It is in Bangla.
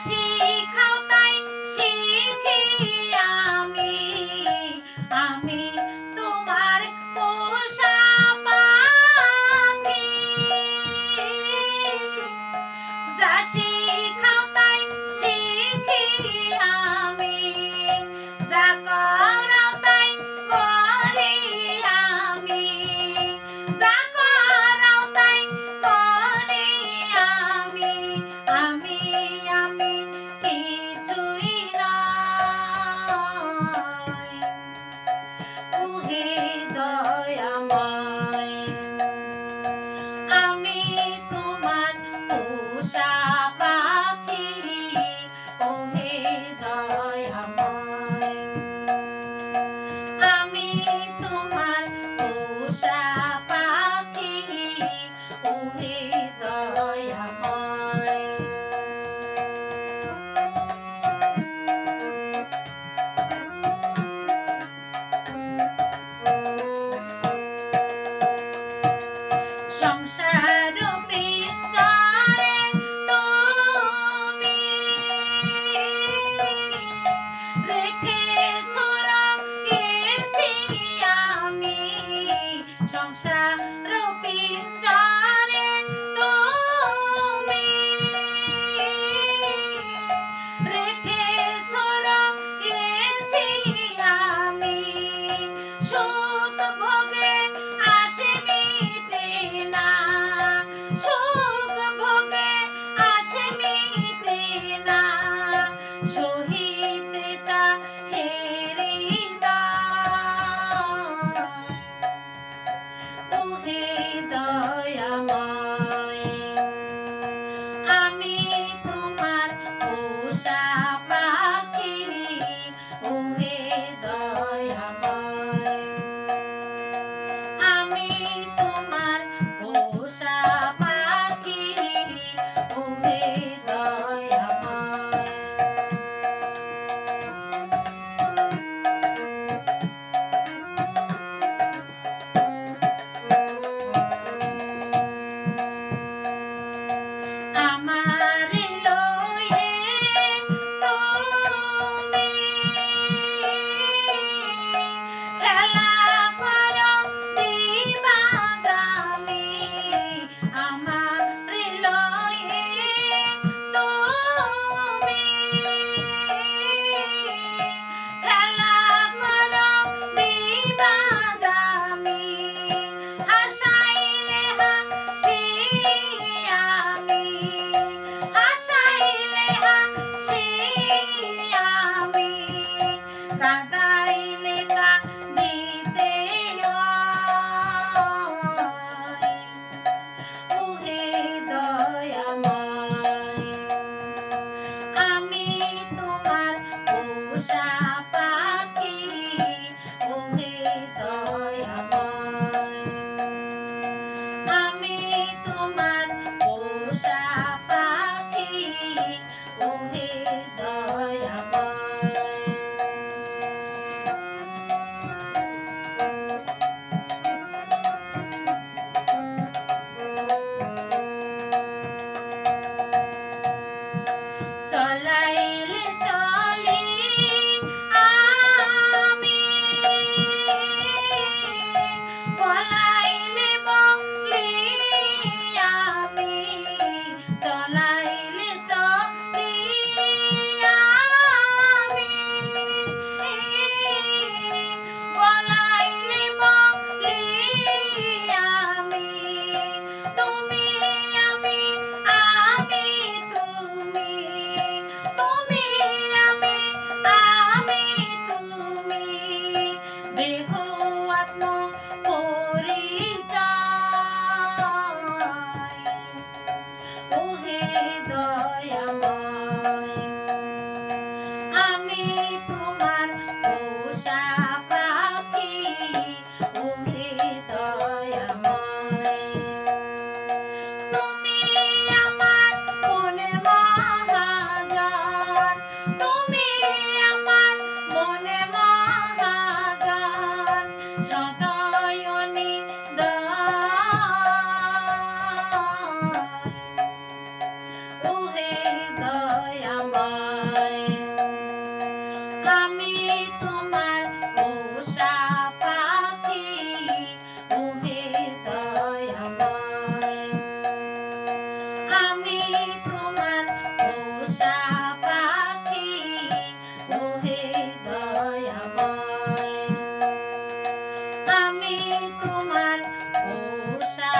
শিখাও তাই শিখি আমি, আমি তোমার পোষা পাখি। যা শিখাও তাই শিখি আমি, যা করাও তাই করি আমি, যা করাও তাই করি আমি, আমি আমি কিছুই নয়। ওহে দয়াময়, আমি তোমার পোষা পাখি। ওহে দয়াময়, আমি তোমার পোষা পাখি। ওহে দয়াময়। সংসার পিঞ্জরে তুমি রেখেছ রয়েছি আমি, সংসার পিঞ্জরে তুমি রেখেছ রয়েছি আমি। সুখ ভোগে আসে মিটে না, সুখ ভোগে আসে মিটে না, সহিতে চাহে হৃদয়। ওহে দয়াময়, আমি তোমার পোষা পাখি। ওহে দয়াময়, আমি তোমার পোষা পাখি। ওহে দয়াময়। আমার লয়ে তুমি খেলা করো দিবাজানি, আমার লয়ে তুমি খেলা করো দিবাজানি। হাসাইলে হাসি আমি, হাসাইলে হাসি আমি, কাঁদাইলে কাঁদিতে হয়। ওহে দয়াময়, আমি তোমার পোষা পাখি। ওহে দয়াময়, আমি তোমার পোষা পাখি। ওহে দয়াময়। চলাইলে চলি আমি, বলাইলে বলি আমি, চলাইলে চলি পোষা